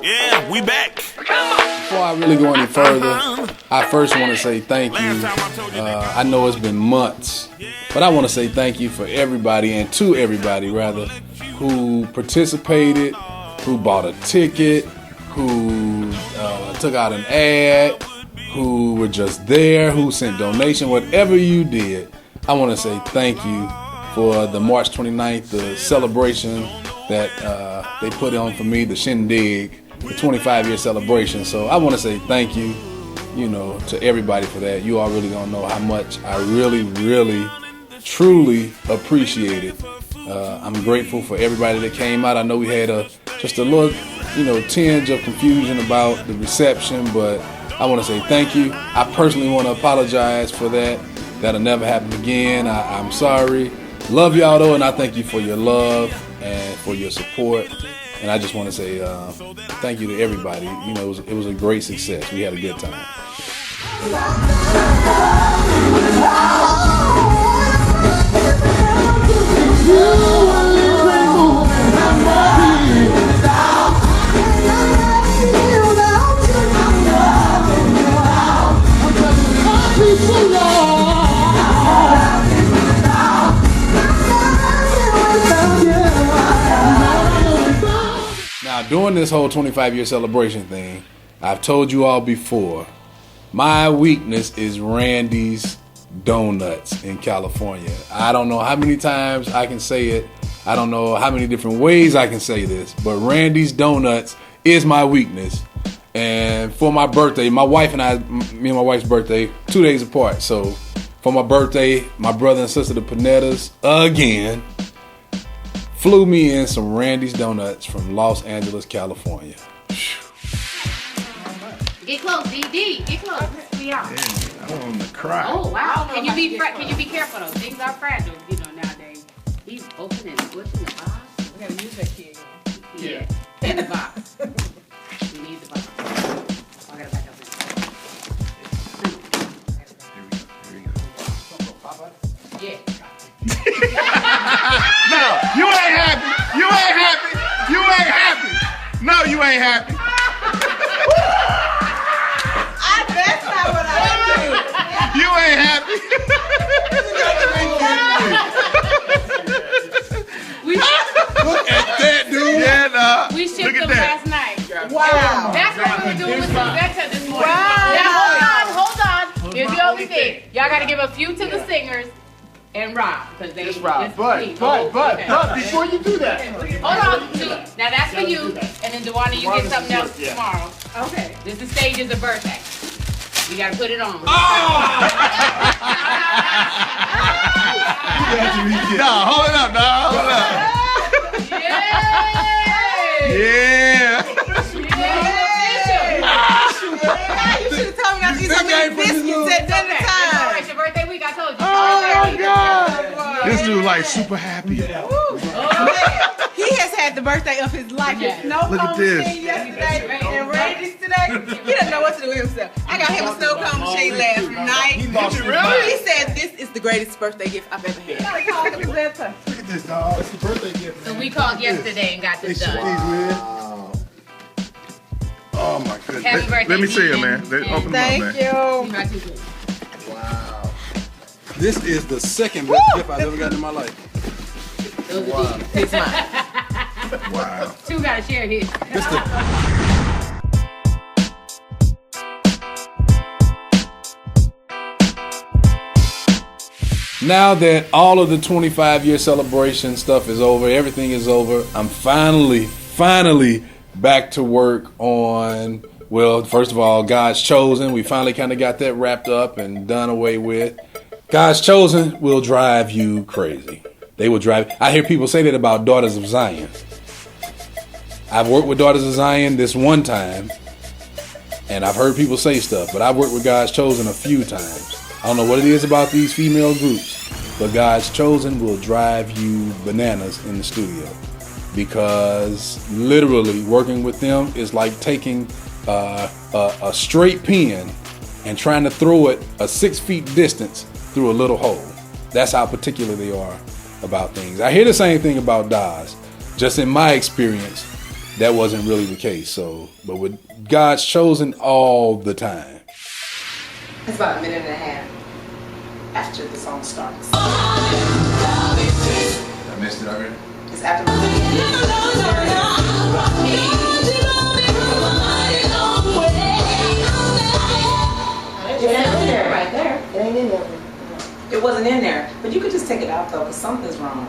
Yeah, we back. Before I really go any further, I first want to say thank you. I know it's been months, but I want to say thank you for everybody, and to everybody rather, who participated, who bought a ticket, who took out an ad, who were just there, who sent donation, whatever you did. I want to say thank you for the March 29th, the celebration that they put on for me, the shindig, the 25-year celebration. So I want to say thank you, to everybody for that. You all really don't know how much I really, really, truly appreciate it. I'm grateful for everybody that came out. I know we had just a little, tinge of confusion about the reception, but I want to say thank you. I personally want to apologize for that. That'll never happen again. I'm sorry. Love y'all though, and I thank you for your love and for your support. And I just want to say thank you to everybody. It was a great success. We had a good time. Now, during this whole 25-year celebration thing, I've told you all before, my weakness is Randy's Donuts in California. I don't know how many times I can say it. I don't know how many different ways I can say this, but Randy's Donuts is my weakness. And for my birthday, me and my wife's birthday, 2 days apart. So for my birthday, my brother and sister, the Panettas, again, flew me in some Randy's Donuts from Los Angeles, California. Get close, DD. Get close. We out. I want to cry. Oh wow! Can you be careful though? Things are fragile, nowadays. He's opening, squishing the box. We gotta use that key again. Yeah. In the box. We need the box. I gotta back up. Yeah. No, you ain't happy. You ain't happy. You ain't happy. No, you ain't happy. That's not what I do. You ain't happy. Look at that, dude. Yeah, nah. We shipped them last night. Wow. That's what we were doing with Rebecca this morning. Wow. Now hold on. Here's the only thing. Y'all gotta give a few to the singers and Rob, because they Just Rob. But before you do that. Hold on. Now that's for you, and then Dewana, you get something else tomorrow. Okay. This is stage is a birthday. We gotta put it on. No, hold it up, dog. Hold it up. Yeah. You should have told me not to eat so many biscuits at dinner time. Alright, your birthday week, I told you. Oh my God. This dude like super happy. He has had the birthday of his life. Yes. No Look at this. yesterday and Randy's today. He doesn't know what to do with himself. I got him a snow cone machine last night. He said this is the greatest birthday gift I've ever had. Look at this, dog. It's the birthday gift. So we called yesterday and got this done. Wow. Oh my goodness. Happy birthday, Let me see it, Ethan. man. Open them Thank up, man. you. Wow. This is the second best gift I've ever gotten in my life. Wow. It's mine. Wow. Two gotta share his. Now that all of the 25-year celebration stuff is over, everything is over, I'm finally back to work on, well, first of all, God's Chosen. We finally kind of got that wrapped up and done away with. God's Chosen will drive you crazy. They will drive. I hear people say that about Daughters of Zion. I've worked with Daughters of Zion this one time, and I've heard people say stuff, but I've worked with God's Chosen a few times. I don't know what it is about these female groups, but God's Chosen will drive you bananas in the studio, because literally working with them is like taking a straight pin and trying to throw it a 6 feet distance through a little hole. That's how particular they are about things. I hear the same thing about Daz. Just in my experience, that wasn't really the case. So, but with God's chosen all the time. It's about a minute and a half after the song starts. I missed it already. It's after the Right there. It ain't in there. It wasn't in there. But you could just take it out though, because something's wrong.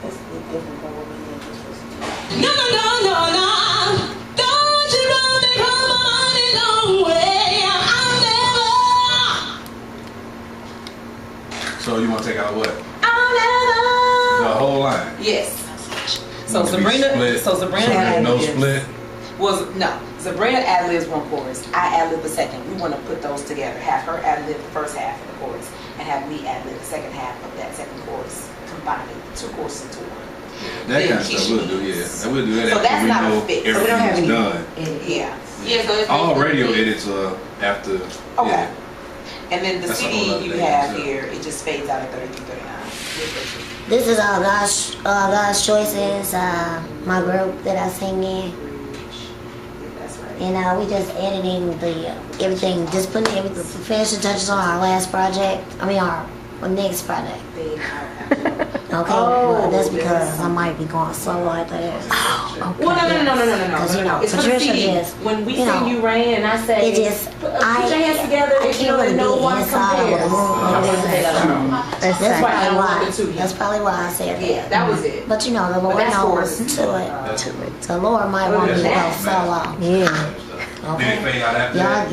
That's different from what we did just recently. No. Don't you run me from my money long way. I'll never. So you want to take out what? I'll never. The whole line. Yes. So It can be Sabrina. split. So Sabrina. There's no ad-libs. split. Sabrina ad-libs one chorus. I ad-lib the second. We want to put those together. Have her ad-lib the first half of the chorus, and have me ad-lib the second half of that second chorus. Combining two choruses into one. That kind of stuff we'll do, yeah. We'll do that So after that's we not a know fix. So we don't have everything's any- done. Yeah. Yeah, so it's All radio edits after. Okay. Yeah. And then the That's a whole CD other you thing, have too. here, it just fades out at 33:39. This is God's choices. My group that I sing in, That's right. and we just editing the everything, just putting everything, finishing touches on our last project. Our next project. Okay, well, that's because I might be going solo at that. Well, no. Because It's for the Patricia CD. just, When we you know, sing You Rain and I say, it just, put your hands together I if you can't really don't be know one inside of compares. a room. That's That's why I probably don't why. want it to be. That's probably why I said that. Yeah, that was it. But the Lord that's knows chorus. to it. The Lord might want me to go solo. Yeah. Okay. Did it fade out after that?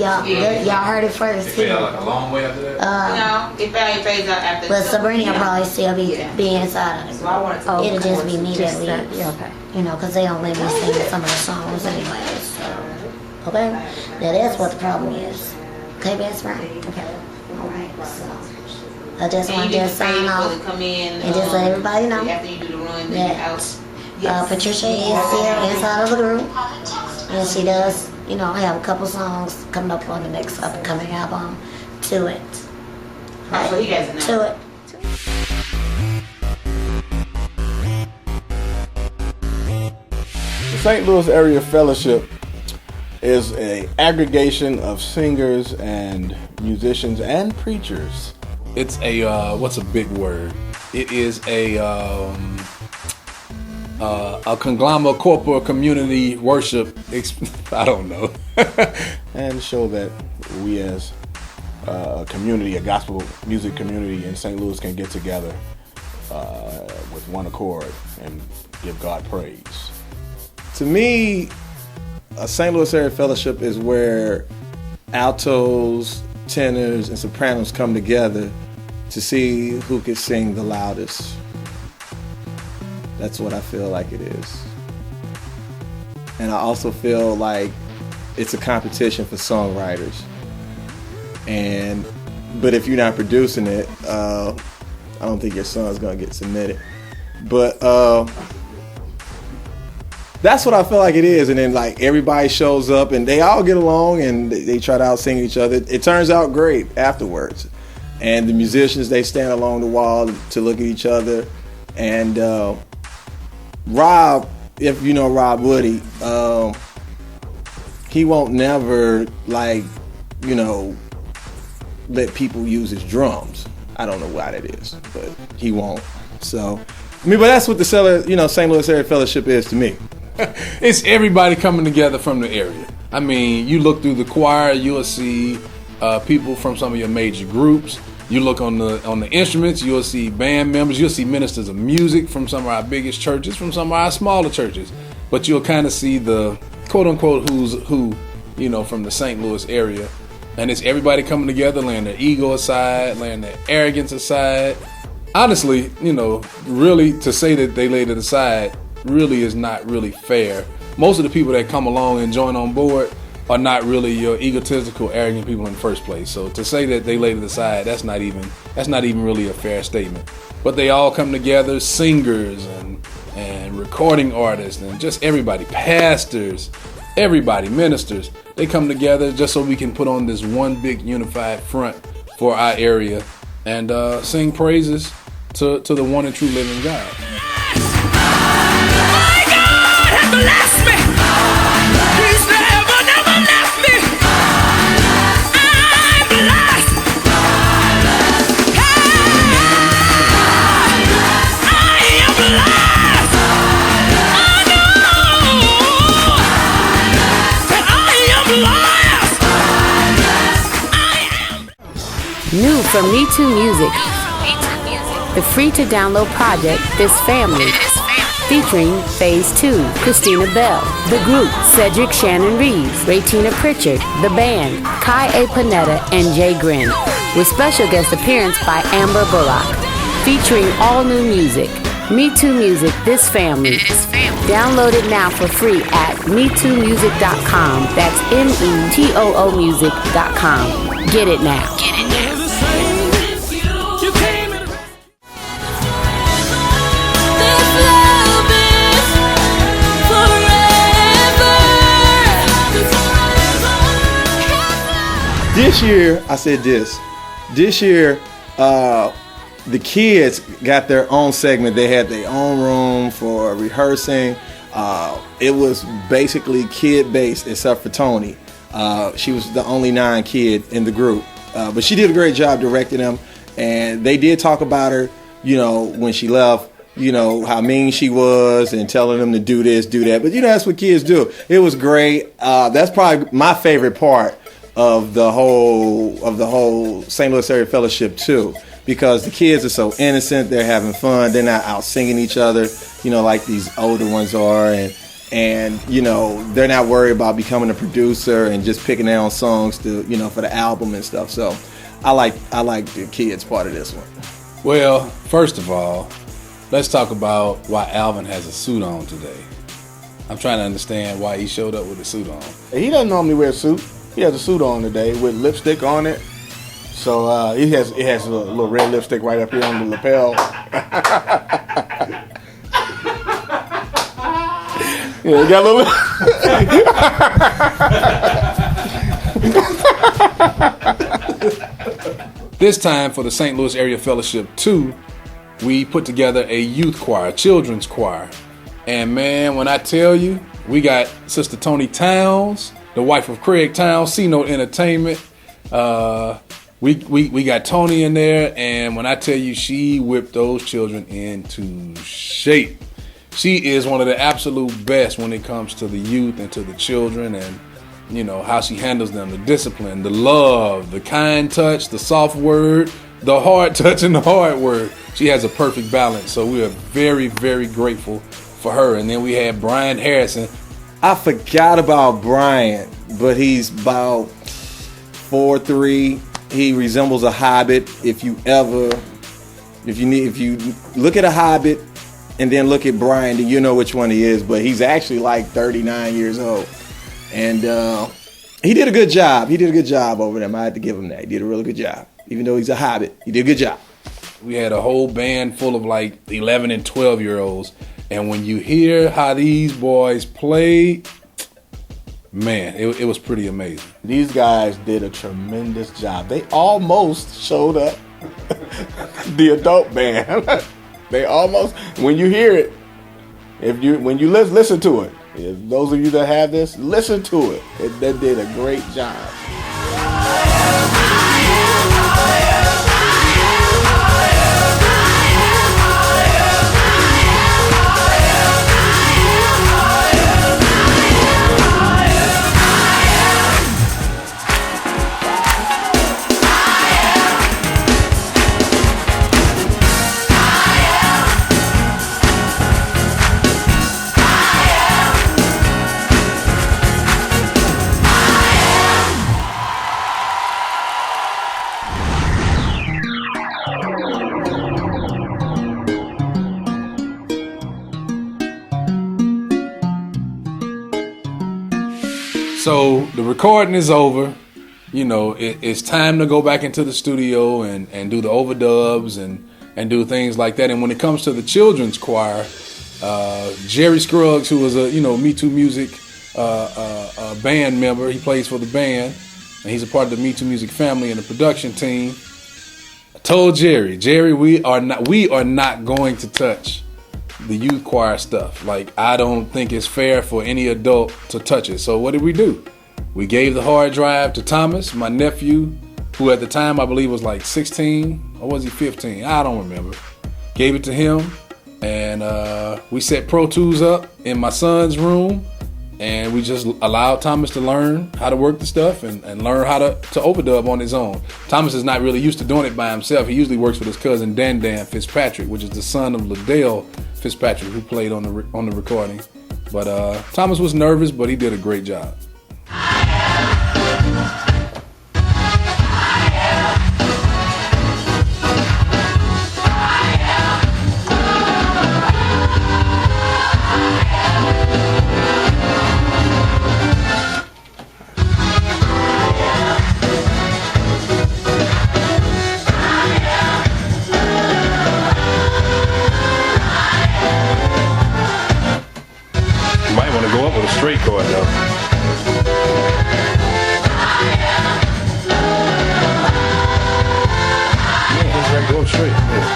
Y'all heard it first It fade too. out like a long way after that? No, it fades out after. But Sabrina will probably still be Yeah. inside of the So I wanted to group. It'll just be chorus me just that leads. Okay. Because they don't let me sing some of the songs anyway. So, okay. Now that's what the problem is. Okay, best friend? Okay. Alright, so I just want to just sign off Come in and just let everybody know after you do the run, then that you're out. Patricia is still inside of the group. And she does, have a couple songs coming up on the next upcoming album. To it. So he doesn't know. To it. The St. Louis Area Fellowship is an aggregation of singers and musicians and preachers. It's a what's a big word? It is a conglomerate corporate community worship. I don't know. And show that we as a community, a gospel music community in St. Louis can get together with one accord and give God praise. To me, a St. Louis Area Fellowship is where altos, tenors, and sopranos come together to see who can sing the loudest. That's what I feel like it is. And I also feel like it's a competition for songwriters. But if you're not producing it, I don't think your song's gonna get submitted. But that's what I feel like it is. And then like everybody shows up and they all get along and they try to out-sing each other. It turns out great afterwards. And the musicians, they stand along the wall to look at each other. And Rob, if you know Rob Woody, he won't never let people use his drums. I don't know why that is, but he won't. So, but that's what the St. Louis Area Fellowship is to me. It's everybody coming together from the area. I mean, you look through the choir, you'll see people from some of your major groups. You look on the instruments, you'll see band members, you'll see ministers of music from some of our biggest churches, from some of our smaller churches. But you'll kind of see the quote-unquote who's who, from the St. Louis area. And it's everybody coming together, laying their ego aside, laying their arrogance aside. Honestly, really to say that they laid it aside really is not really fair. Most of the people that come along and join on board are not really your egotistical, arrogant people in the first place. So to say that they laid it aside, that's not even really a fair statement. But they all come together, singers and recording artists and just everybody, pastors, everybody, ministers. They come together just so we can put on this one big unified front for our area and sing praises to the one and true living God. My God has blessed me. He's never left me. I'm blessed. Hey, I am blessed. I know that I am blessed. New from MeTooMusic, the free-to-download project This Family, featuring Phase 2, Christina Bell, The Group, Cedric Shannon Reeves, Raytina Pritchard, The Band, Kai A. Panetta, and Jay Grin, with special guest appearance by Amber Bullock, featuring all new music. MeTooMusic, This Family. Download it now for free at MeTooMusic.com. That's METOO music.com. Get it now. This year, I said this. This year, the kids got their own segment. They had their own room for rehearsing. It was basically kid-based, except for Tony. She was the only non-kid in the group. But she did a great job directing them. And they did talk about her, you know, when she left, you know, how mean she was and telling them to do this, do that. But, you know, that's what kids do. It was great. That's probably my favorite part of the whole St. Louis Area Fellowship too, because the kids are so innocent. They're having fun. They're not out singing each other, you know, like these older ones are, and you know, they're not worried about becoming a producer and just picking their own songs to, you know, for the album and stuff. So I like the kids part of this one. Well, first of all, let's talk about why Alvin has a suit on today. I'm trying to understand why he showed up with a suit on. He doesn't normally wear a suit. He has a suit on today with lipstick on it. So it has a little red lipstick right up here on the lapel. Yeah, got a little. This time for the St. Louis Area Fellowship 2, we put together a youth choir, a children's choir. And man, when I tell you, we got Sister Tony Towns, the wife of Craig Towns, C-Note Entertainment. We got Tony in there, and when I tell you, she whipped those children into shape. She is one of the absolute best when it comes to the youth and to the children, and you know how she handles them, the discipline, the love, the kind touch, the soft word, the hard touch, and the hard word. She has a perfect balance, so we are very, very grateful for her. And then we had Brian Harrison. I forgot about Brian, but he's about 4'3". He resembles a hobbit. If you look at a hobbit and then look at Brian, then you know which one he is. But he's actually like 39 years old, and he did a good job. He did a good job over them. I had to give him that. He did a really good job, even though he's a hobbit. He did a good job. We had a whole band full of like 11 and 12-year-olds. And when you hear how these boys played, man, it was pretty amazing. These guys did a tremendous job. They almost showed up the adult band. They almost, when you hear it, when you listen to it, if those of you that have this, listen to it. They did a great job. So the recording is over. You know, it's time to go back into the studio and do the overdubs and do things like that. And when it comes to the children's choir, Jerry Scruggs, who was a MeTooMusic band member, he plays for the band. and he's a part of the MeTooMusic family and the production team. I told Jerry, we are not going to touch the youth choir stuff. Like, I don't think it's fair for any adult to touch it. So what did we do? We gave the hard drive to Thomas, my nephew, who at the time I believe was like 16, or was he 15? I don't remember. Gave it to him, and we set Pro Tools up in my son's room, and we just allowed Thomas to learn how to work the stuff and learn how to overdub on his own. Thomas is not really used to doing it by himself. He usually works with his cousin Dan Fitzpatrick, which is the son of Liddell Fitzpatrick, who played on the recording. But Thomas was nervous, but he did a great job. Go up with a straight chord though. Yeah, go up straight. Yeah.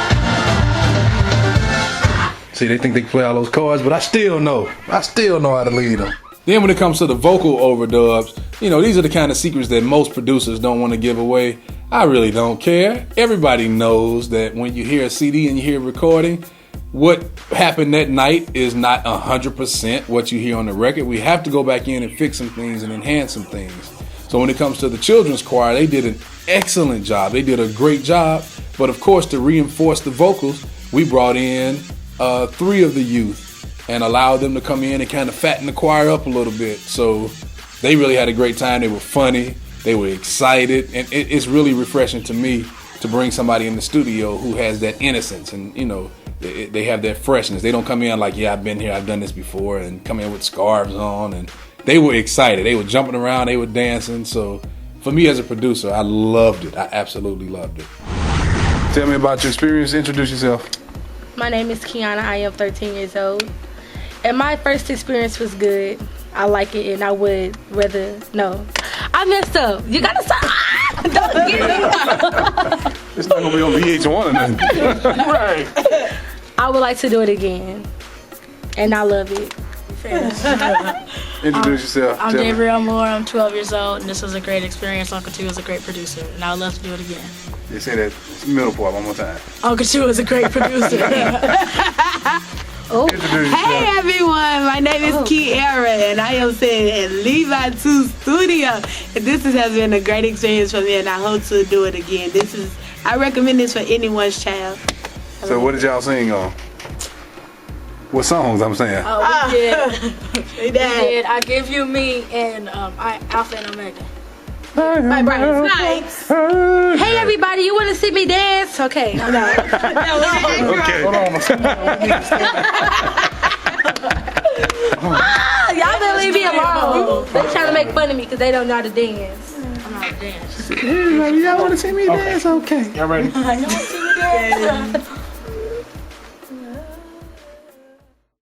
See, they think they can play all those chords, but I still know how to lead them. Then when it comes to the vocal overdubs, you know, these are the kind of secrets that most producers don't want to give away. I really don't care. Everybody knows that when you hear a CD and you hear a recording, what happened that night is not 100% what you hear on the record. We have to go back in and fix some things and enhance some things. So when it comes to the children's choir, they did an excellent job. They did a great job. But of course, to reinforce the vocals, we brought in 3 of the youth and allowed them to come in and kind of fatten the choir up a little bit. So they really had a great time. They were funny. They were excited. And it's really refreshing to me to bring somebody in the studio who has that innocence and, you know, they have that freshness. They don't come in like, yeah, I've been here, I've done this before, and come in with scarves on. And they were excited. They were jumping around. They were dancing. So for me as a producer, I loved it. I absolutely loved it. Tell me about your experience. Introduce yourself. My name is Kiana. I am 13 years old. And my first experience was good. I like it, and I would rather, no. I messed up. You gotta stop. Don't get me. It's not gonna be on VH1 or nothing. Right. I would like to do it again, and I love it. Introduce yourself. I'm Gabrielle Moore. I'm 12 years old, and this was a great experience. Uncle Two is a great producer, and I would love to do it again. They say that middle part one more time. Uncle Two is a great producer. Oh. Hey everyone, my name is Kiara and I am sitting at Levi 2 Studio. And this has been a great experience for me and I hope to do it again. I recommend this for anyone's child. So what did y'all sing on? What songs I'm saying? Oh, we did I Give You Me and Alpha and Omega. My brother's nice. Hey everybody, you want to see me dance? Okay. No. Okay. Hold on. Y'all better leave me alone. They're trying to make fun of me because they don't know how to dance. I'm not a dance. Y'all want to see me dance? Okay. Y'all want to see me dance?